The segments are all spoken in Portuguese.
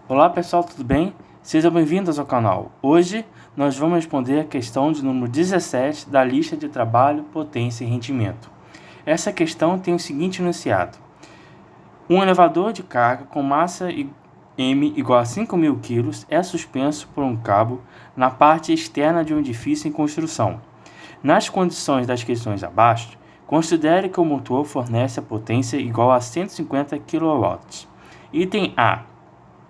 Olá pessoal, tudo bem? Sejam bem-vindos ao canal. Hoje nós vamos responder a questão de número 17 da lista de trabalho, potência e rendimento. Essa questão tem o seguinte enunciado: um elevador de carga com massa M igual a 5.000 kg é suspenso por um cabo na parte externa de um edifício em construção. Nas condições das questões abaixo, considere que o motor fornece a potência igual a 150 kW. Item A.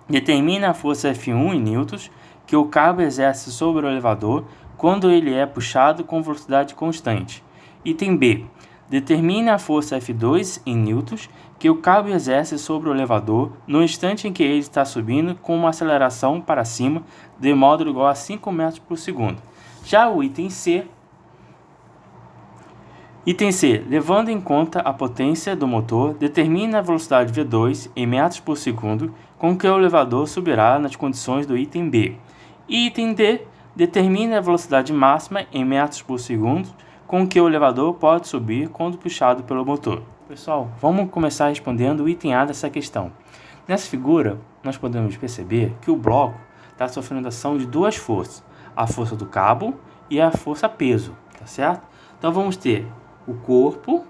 Determine a força F1 em newtons que o cabo exerce sobre o elevador quando ele é puxado com velocidade constante. Item B. Determine a força F2 em newtons que o cabo exerce sobre o elevador no instante em que ele está subindo com uma aceleração para cima de modo igual a 5 metros por segundo. Já o item C, levando em conta a potência do motor, determine a velocidade V2 em metros por segundo com que o elevador subirá nas condições do item B. E item D, determine a velocidade máxima em metros por segundo com que o elevador pode subir quando puxado pelo motor. Pessoal, vamos começar respondendo o item A dessa questão. Nessa figura, nós podemos perceber que o bloco está sofrendo ação de duas forças, a força do cabo e a força peso, tá certo? Então vamos ter o corpo,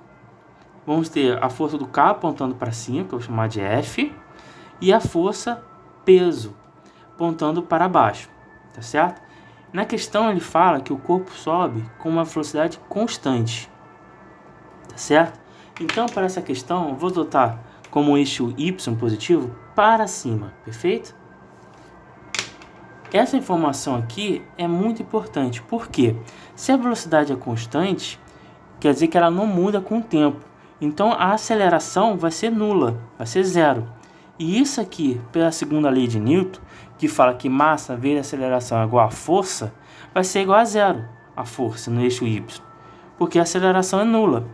vamos ter a força do cabo apontando para cima, que eu vou chamar de F, e a força peso apontando para baixo, tá certo? Na questão ele fala que o corpo sobe com uma velocidade constante, tá certo? Então para essa questão eu vou adotar como eixo Y positivo para cima, perfeito? Essa informação aqui é muito importante, porque se a velocidade é constante, quer dizer que ela não muda com o tempo. Então a aceleração vai ser nula, vai ser zero. E isso aqui, pela segunda lei de Newton, que fala que massa vezes aceleração é igual a força, vai ser igual a zero, a força no eixo Y, porque a aceleração é nula,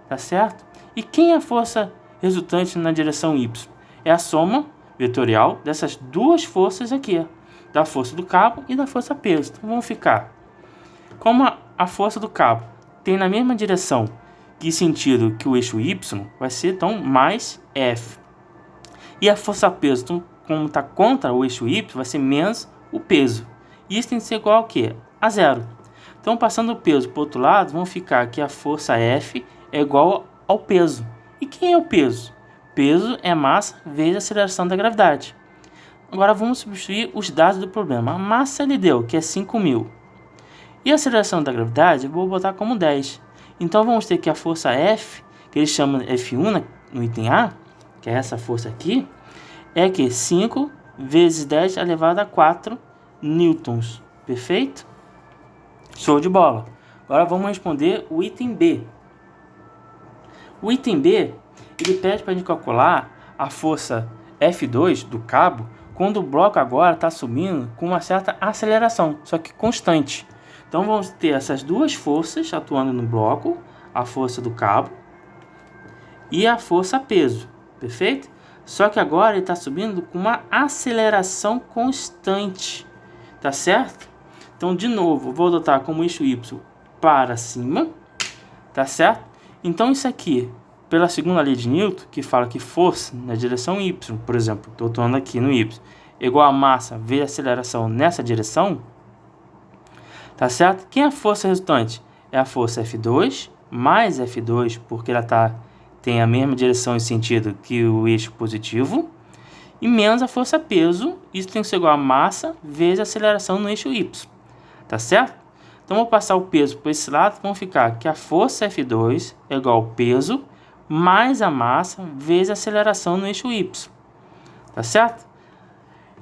tá certo? E quem é a força resultante na direção Y? É a soma vetorial dessas duas forças aqui, da força do cabo e da força peso. Então vamos ficar. Como a força do cabo tem na mesma direção que sentido que o eixo Y, vai ser então mais F. E a força peso, então, como está contra o eixo Y, vai ser menos o peso. E isso tem que ser igual ao quê? A zero. Então, passando o peso para o outro lado, vamos ficar que a força F é igual ao peso. E quem é o peso? Peso é massa vezes a aceleração da gravidade. Agora vamos substituir os dados do problema. A massa ele deu, que é 5.000. E a aceleração da gravidade eu vou botar como 10. Então vamos ter que a força F, que eles chamam de F1 no item A, que é essa força aqui, é que 5 vezes 10 elevado a 4 newtons. Perfeito? Show de bola. Agora vamos responder o item B. O item B, ele pede para a gente calcular a força F2 do cabo quando o bloco agora está subindo com uma certa aceleração, só que constante. Então vamos ter essas duas forças atuando no bloco, a força do cabo e a força peso, perfeito? Só que agora ele está subindo com uma aceleração constante, tá certo? Então de novo, vou adotar como eixo Y para cima, tá certo? Então isso aqui, pela segunda lei de Newton, que fala que força na direção Y, por exemplo, estou atuando aqui no Y, igual a massa vezes a aceleração nessa direção, tá certo? Quem é a força resultante? É a força F2 mais F2, porque ela tem a mesma direção e sentido que o eixo positivo, e menos a força peso, isso tem que ser igual a massa vezes a aceleração no eixo Y, tá certo? Então vou passar o peso para esse lado, vamos ficar que a força F2 é igual ao peso mais a massa vezes a aceleração no eixo Y, tá certo?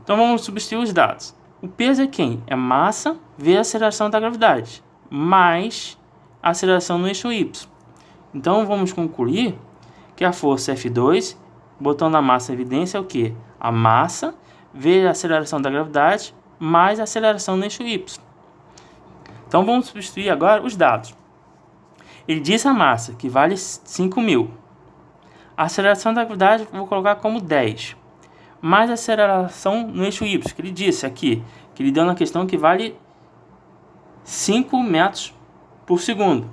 Então vamos substituir os dados. O peso é quem? É massa vezes a aceleração da gravidade, mais a aceleração no eixo Y. Então vamos concluir que a força F2, botando a massa em evidência, é o que? A massa vezes a aceleração da gravidade, mais a aceleração no eixo Y. Então vamos substituir agora os dados. Ele diz a massa, que vale 5.000. A aceleração da gravidade vou colocar como 10. Mais a aceleração no eixo Y, que ele disse aqui, que ele deu na questão que vale 5 metros por segundo.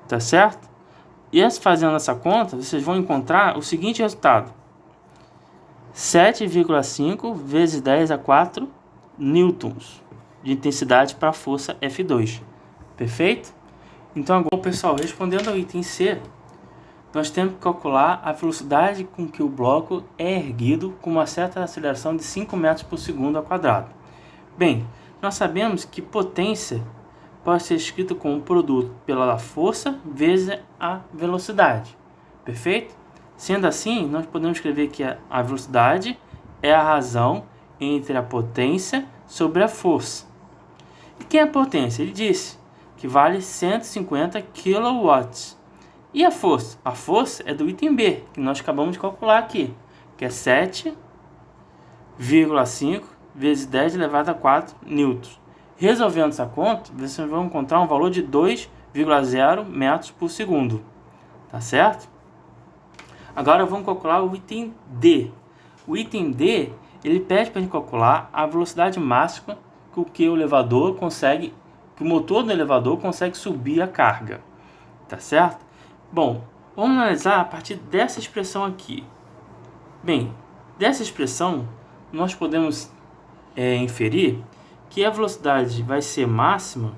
Tá certo? E fazendo essa conta, vocês vão encontrar o seguinte resultado: 7,5 vezes 10 a 4 newtons de intensidade para a força F2. Perfeito? Então agora, pessoal, respondendo ao item C, nós temos que calcular a velocidade com que o bloco é erguido com uma certa aceleração de 5 metros por segundo ao quadrado. Bem, nós sabemos que potência pode ser escrito como produto pela força vezes a velocidade. Perfeito? Sendo assim, nós podemos escrever que a velocidade é a razão entre a potência sobre a força. E quem é a potência? Ele disse que vale 150 kW. E a força? A força é do item B, que nós acabamos de calcular aqui, que é 7,5 vezes 10 elevado a 4 newtons. Resolvendo essa conta, vocês vão encontrar um valor de 2,0 metros por segundo. Tá certo? Agora vamos calcular o item D. O item D, ele pede para a gente calcular a velocidade máxima com que o elevador consegue, que o motor do elevador consegue subir a carga. Tá certo? Bom, vamos analisar a partir dessa expressão aqui. Bem, dessa expressão, nós podemos inferir que a velocidade vai ser máxima